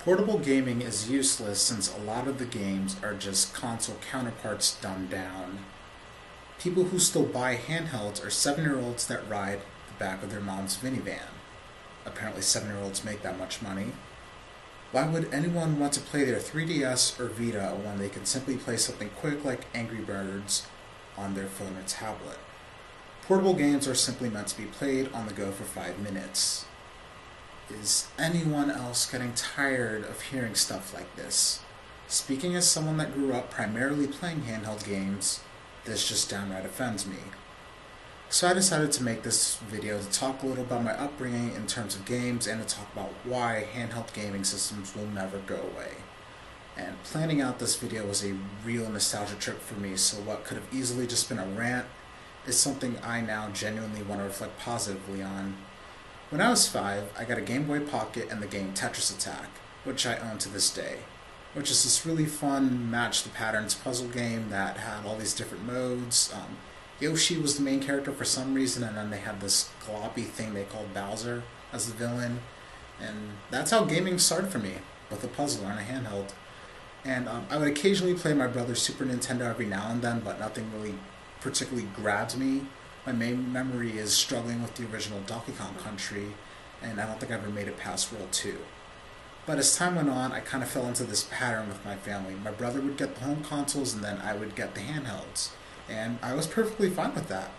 Portable gaming is useless since a lot of the games are just console counterparts dumbed down. People who still buy handhelds are 7-year-olds that ride the back of their mom's minivan. Apparently 7-year-olds make that much money. Why would anyone want to play their 3DS or Vita when they can simply play something quick like Angry Birds on their phone or tablet? Portable games are simply meant to be played on the go for 5 minutes. Is anyone else getting tired of hearing stuff like this? Speaking as someone that grew up primarily playing handheld games, this just downright offends me. So I decided to make this video to talk a little about my upbringing in terms of games and to talk about why handheld gaming systems will never go away. And planning out this video was a real nostalgia trip for me, so what could have easily just been a rant is something I now genuinely want to reflect positively on. When I was 5, I got a Game Boy Pocket and the game Tetris Attack, which I own to this day, which is this really fun match the patterns puzzle game that had all these different modes. Yoshi was the main character for some reason, and then they had this gloppy thing they called Bowser as the villain, and that's how gaming started for me, with a puzzle and a handheld. And I would occasionally play my brother's Super Nintendo every now and then, but nothing really particularly grabbed me. My main memory is struggling with the original Donkey Kong Country, and I don't think I ever made it past World 2. But as time went on, I kind of fell into this pattern with my family. My brother would get the home consoles, and then I would get the handhelds. And I was perfectly fine with that.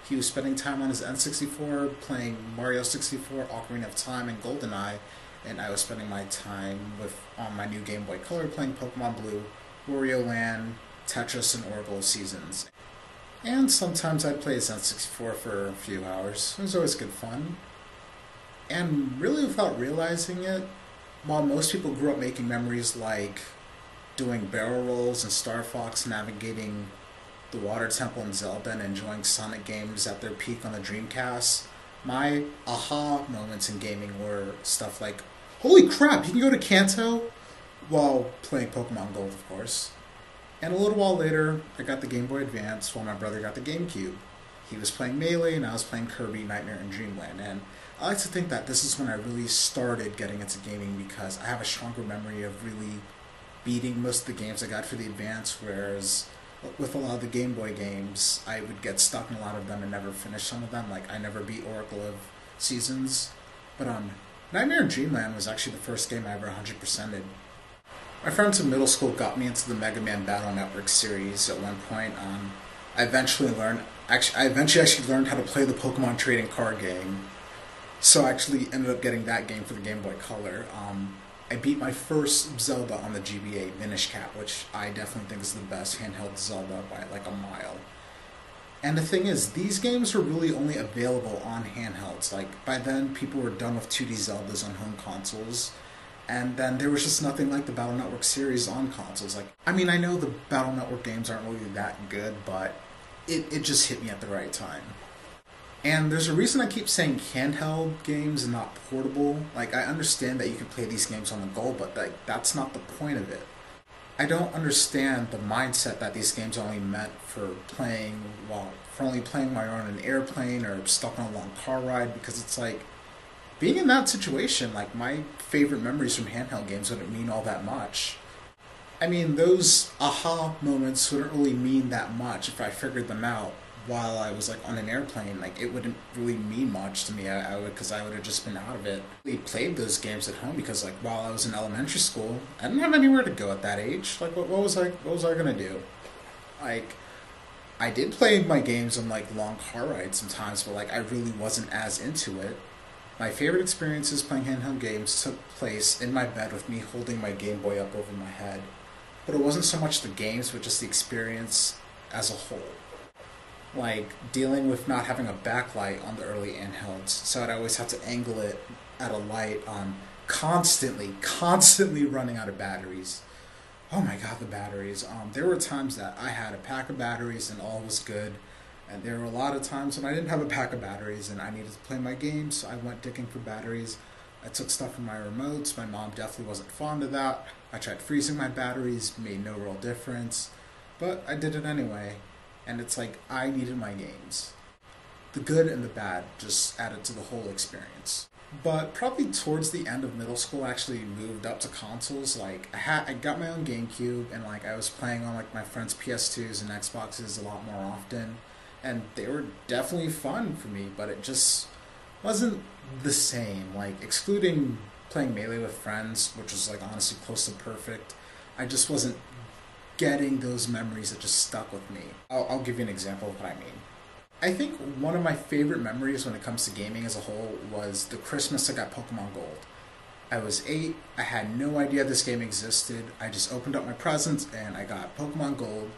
He was spending time on his N64, playing Mario 64, Ocarina of Time, and GoldenEye, and I was spending my time on my new Game Boy Color playing Pokemon Blue, Wario Land, Tetris, and Oracle of Seasons. And sometimes I'd play his N64 for a few hours. It was always good fun. And really without realizing it, while most people grew up making memories like doing barrel rolls in Star Fox, navigating the Water Temple in Zelda, and enjoying Sonic games at their peak on the Dreamcast, my aha moments in gaming were stuff like, holy crap, you can go to Kanto? While playing Pokemon Gold, of course. And a little while later, I got the Game Boy Advance while my brother got the GameCube. He was playing Melee and I was playing Kirby, Nightmare, and Dreamland. And I like to think that this is when I really started getting into gaming because I have a stronger memory of really beating most of the games I got for the Advance, whereas with a lot of the Game Boy games, I would get stuck in a lot of them and never finish some of them. Like, I never beat Oracle of Seasons. But Nightmare and Dreamland was actually the first game I ever 100%ed. My friends in middle school got me into the Mega Man Battle Network series at one point. I eventually actually learned how to play the Pokemon trading card game. So I actually ended up getting that game for the Game Boy Color. I beat my first Zelda on the GBA Minish Cap, which I definitely think is the best handheld Zelda by like a mile. And the thing is, these games were really only available on handhelds. Like, by then, people were done with 2D Zeldas on home consoles. And then there was just nothing like the Battle Network series on consoles. Like, I mean, I know the Battle Network games aren't really that good, but it just hit me at the right time. And there's a reason I keep saying handheld games and not portable. Like, I understand that you can play these games on the go, but that's not the point of it. I don't understand the mindset that these games are only meant for only playing while you're on an airplane or stuck on a long car ride, because it's like, being in that situation, like, my favorite memories from handheld games wouldn't mean all that much. I mean, those aha moments wouldn't really mean that much if I figured them out while I was like on an airplane. Like, it wouldn't really mean much to me. Because I would have just been out of it. We played those games at home because, like, while I was in elementary school, I didn't have anywhere to go at that age. Like, what was I gonna do? Like, I did play my games on like long car rides sometimes, but like I really wasn't as into it. My favorite experiences playing handheld games took place in my bed with me holding my Game Boy up over my head. But it wasn't so much the games, but just the experience as a whole. Like, dealing with not having a backlight on the early handhelds, so I'd always have to angle it at a light, constantly running out of batteries. Oh my god, the batteries. There were times that I had a pack of batteries and all was good. And there were a lot of times when I didn't have a pack of batteries and I needed to play my games, so I went digging for batteries. I took stuff from my remotes. My mom definitely wasn't fond of that. I tried freezing my batteries, made no real difference. But I did it anyway. And it's like, I needed my games. The good and the bad just added to the whole experience. But probably towards the end of middle school, I actually moved up to consoles. Like I got my own GameCube, and like I was playing on like my friends' PS2s and Xboxes a lot more often, and they were definitely fun for me. But it just wasn't the same. Like excluding playing Melee with friends, which was like honestly close to perfect, I just wasn't getting those memories that just stuck with me. I'll give you an example of what I mean. I think one of my favorite memories when it comes to gaming as a whole was the Christmas I got Pokemon Gold. I was 8, I had no idea this game existed. I just opened up my presents and I got Pokemon Gold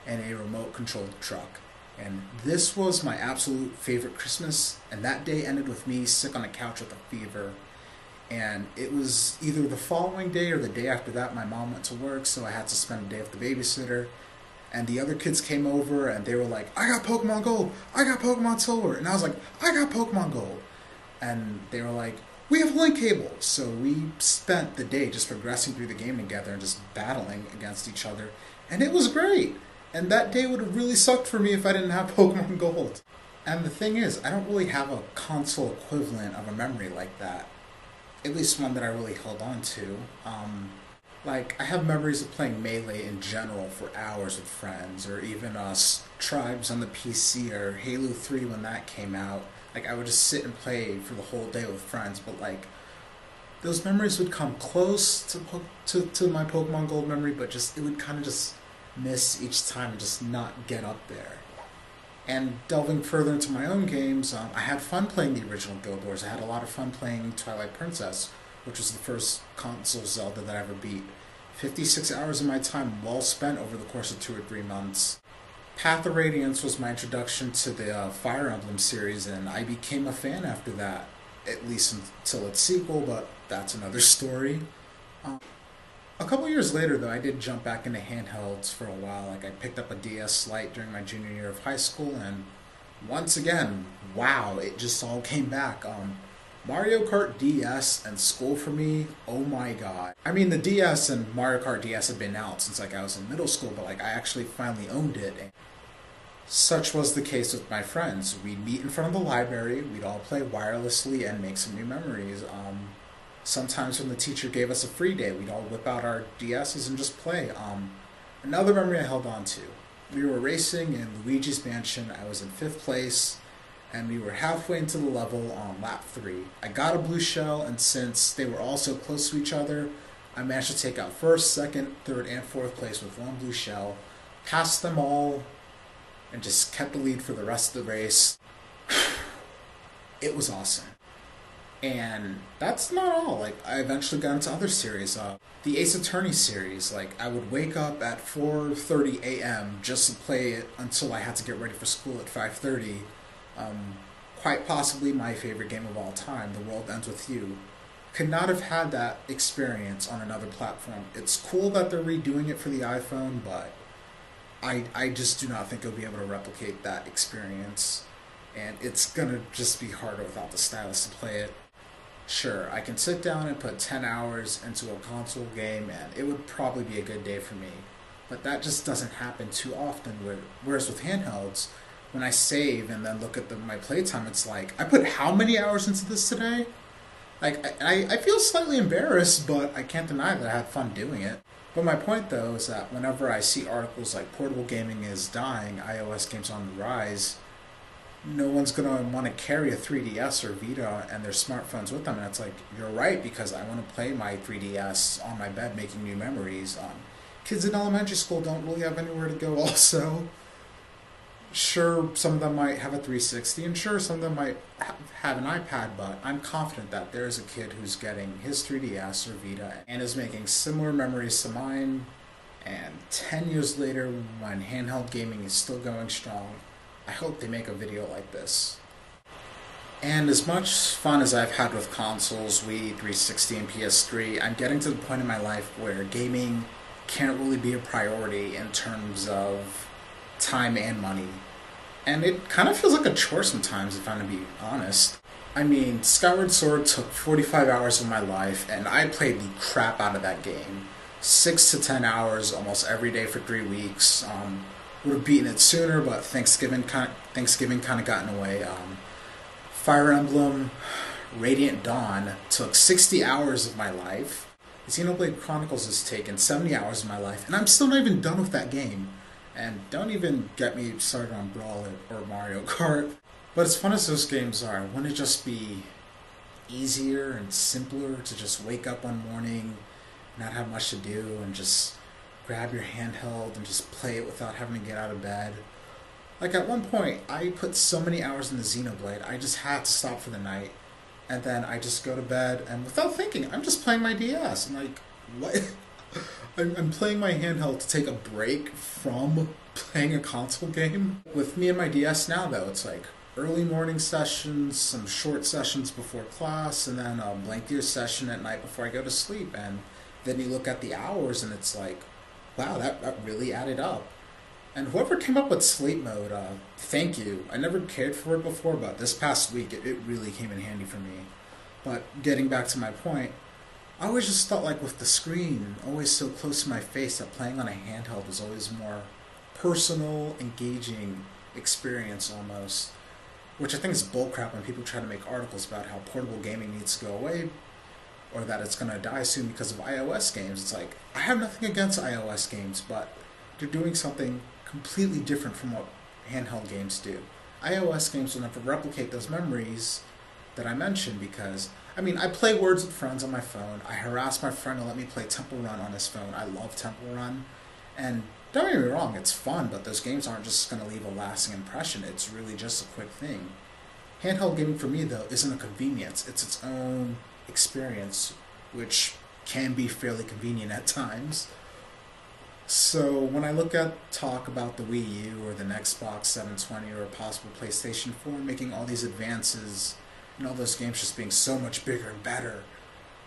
and a remote controlled truck. And this was my absolute favorite Christmas, and that day ended with me sick on a couch with a fever. And it was either the following day or the day after that my mom went to work, so I had to spend a day with the babysitter. And the other kids came over and they were like, I got Pokemon Gold, I got Pokemon Silver. And I was like, I got Pokemon Gold. And they were like, we have link cables. So we spent the day just progressing through the game together and just battling against each other. And it was great. And that day would have really sucked for me if I didn't have Pokemon Gold. And the thing is, I don't really have a console equivalent of a memory like that. At least one that I really held on to. Like, I have memories of playing Melee in general for hours with friends, or even Tribes on the PC, or Halo 3 when that came out. Like, I would just sit and play for the whole day with friends, but like, those memories would come close to my Pokemon Gold memory, but just, it would kind of just miss each time and just not get up there. And delving further into my own games, I had fun playing the original Guild Wars. I had a lot of fun playing Twilight Princess, which was the first console Zelda that I ever beat. 56 hours of my time well spent over the course of 2 or 3 months. Path of Radiance was my introduction to the Fire Emblem series, and I became a fan after that, at least until its sequel, but that's another story. A couple years later, though, I did jump back into handhelds for a while. Like, I picked up a DS Lite during my junior year of high school, and once again, wow, it just all came back. Mario Kart DS and school for me, oh my god. I mean, the DS and Mario Kart DS had been out since like I was in middle school, but like I actually finally owned it. And such was the case with my friends. We'd meet in front of the library, we'd all play wirelessly and make some new memories. Sometimes when the teacher gave us a free day, we'd all whip out our DSs and just play. Another memory I held on to. We were racing in Luigi's Mansion. I was in 5th place, and we were halfway into the level on lap 3. I got a blue shell, and since they were all so close to each other, I managed to take out 1st, 2nd, 3rd, and 4th place with 1 blue shell, passed them all, and just kept the lead for the rest of the race. It was awesome. And that's not all. Like, I eventually got into other series. The Ace Attorney series. Like, I would wake up at 4:30 a.m. just to play it until I had to get ready for school at 5:30. Quite possibly my favorite game of all time, The World Ends With You. Could not have had that experience on another platform. It's cool that they're redoing it for the iPhone, but I just do not think you'll be able to replicate that experience. And it's gonna just be harder without the stylus to play it. Sure, I can sit down and put 10 hours into a console game and it would probably be a good day for me. But that just doesn't happen too often. Whereas with handhelds, when I save and then look at my playtime, it's like, I put how many hours into this today? Like, I feel slightly embarrassed, but I can't deny that I had fun doing it. But my point, though, is that whenever I see articles like portable gaming is dying, iOS games on the rise, no one's going to want to carry a 3DS or Vita and their smartphones with them. And it's like, you're right, because I want to play my 3DS on my bed making new memories. Kids in elementary school don't really have anywhere to go also. Sure, some of them might have a 360, and sure, some of them might have an iPad, but I'm confident that there is a kid who's getting his 3DS or Vita and is making similar memories to mine. And 10 years later, when handheld gaming is still going strong, I hope they make a video like this. And as much fun as I've had with consoles, Wii, 360, and PS3, I'm getting to the point in my life where gaming can't really be a priority in terms of time and money. And it kind of feels like a chore sometimes, if I'm to be honest. I mean, Skyward Sword took 45 hours of my life, and I played the crap out of that game. 6 to 10 hours almost every day for 3 weeks. Would have beaten it sooner, but Thanksgiving kind of got in the way. Fire Emblem, Radiant Dawn took 60 hours of my life. Xenoblade Chronicles has taken 70 hours of my life, and I'm still not even done with that game. And don't even get me started on Brawl or Mario Kart. But as fun as those games are, wouldn't it just be easier and simpler to just wake up one morning, not have much to do, and just grab your handheld and just play it without having to get out of bed? Like at one point, I put so many hours in the Xenoblade, I just had to stop for the night, and then I just go to bed, and without thinking, I'm just playing my DS. I'm like, what? I'm playing my handheld to take a break from playing a console game. With me and my DS now, though, it's like early morning sessions, some short sessions before class, and then a lengthier session at night before I go to sleep. And then you look at the hours, and it's like, wow, that really added up. And whoever came up with sleep mode, thank you. I never cared for it before, but this past week, it really came in handy for me. But getting back to my point, I always just thought like with the screen always so close to my face that playing on a handheld was always more personal, engaging experience almost. Which I think is bullcrap when people try to make articles about how portable gaming needs to go away or that it's going to die soon because of iOS games. It's like, I have nothing against iOS games, but they're doing something completely different from what handheld games do. iOS games will never replicate those memories that I mentioned because, I mean, I play Words with Friends on my phone. I harass my friend to let me play Temple Run on his phone. I love Temple Run. And don't get me wrong, it's fun, but those games aren't just going to leave a lasting impression. It's really just a quick thing. Handheld gaming for me, though, isn't a convenience. It's its own experience, which can be fairly convenient at times. So when I look at talk about the Wii U or the Xbox 720 or a possible PlayStation 4 making all these advances and all those games just being so much bigger and better,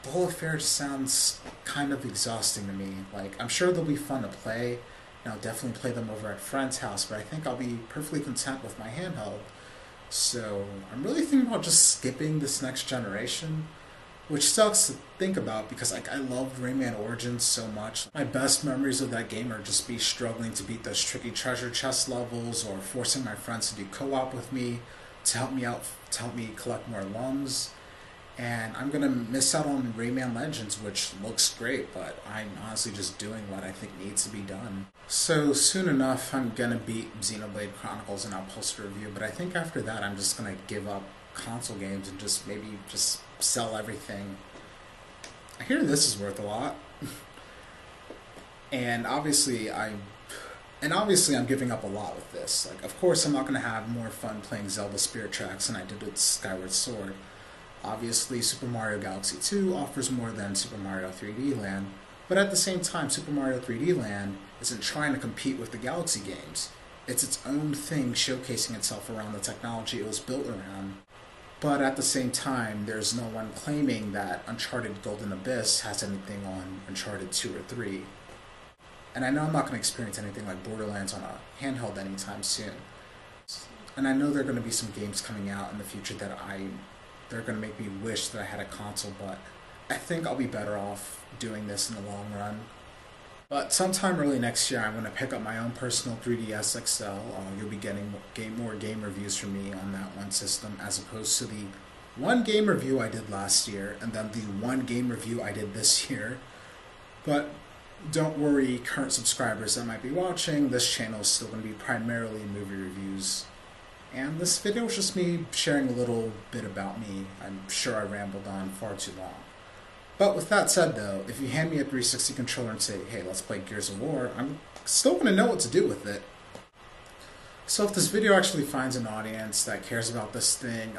the whole affair just sounds kind of exhausting to me. Like, I'm sure they'll be fun to play, and I'll definitely play them over at a friend's house, but I think I'll be perfectly content with my handheld. So I'm really thinking about just skipping this next generation, which sucks to think about because like I loved Rayman Origins so much. My best memories of that game are just me struggling to beat those tricky treasure chest levels or forcing my friends to do co-op with me to help me out, to help me collect more lungs. And I'm gonna miss out on Rayman Legends, which looks great, but I'm honestly just doing what I think needs to be done. So soon enough, I'm gonna beat Xenoblade Chronicles and I'll post a review, but I think after that I'm just gonna give up console games and just maybe just sell everything. I hear this is worth a lot. and obviously I'm giving up a lot with this. Like, of course I'm not gonna have more fun playing Zelda Spirit Tracks than I did with Skyward Sword. Obviously, Super Mario Galaxy 2 offers more than Super Mario 3D Land, but at the same time, Super Mario 3D Land isn't trying to compete with the Galaxy games. It's its own thing showcasing itself around the technology it was built around. But at the same time, there's no one claiming that Uncharted Golden Abyss has anything on Uncharted 2 or 3. And I know I'm not going to experience anything like Borderlands on a handheld anytime soon. And I know there are going to be some games coming out in the future that they're going to make me wish that I had a console, but I think I'll be better off doing this in the long run. But sometime early next year, I'm going to pick up my own personal 3DS XL. You'll be getting more game reviews from me on that one system, as opposed to the one game review I did last year, and then the one game review I did this year. But don't worry, current subscribers that might be watching, this channel is still going to be primarily movie reviews. And this video was just me sharing a little bit about me. I'm sure I rambled on far too long. But with that said though, if you hand me a 360 controller and say, hey, let's play Gears of War, I'm still going to know what to do with it. So if this video actually finds an audience that cares about this thing,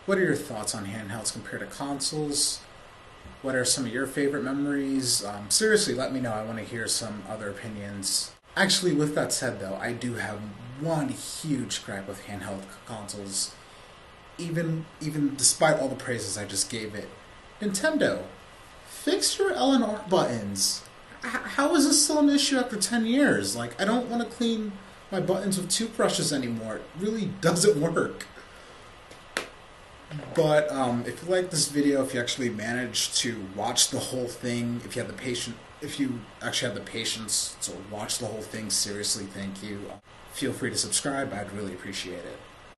what are your thoughts on handhelds compared to consoles? What are some of your favorite memories? Seriously, let me know. I want to hear some other opinions. Actually, with that said though, I do have one huge gripe with handheld consoles, even despite all the praises I just gave it. Nintendo, fix your L and R buttons. How is this still an issue after 10 years? Like, I don't want to clean my buttons with toothbrushes anymore. It really doesn't work. But if you like this video, if you actually managed to watch the whole thing, if you actually have the patience to watch the whole thing, seriously, thank you. Feel free to subscribe. I'd really appreciate it.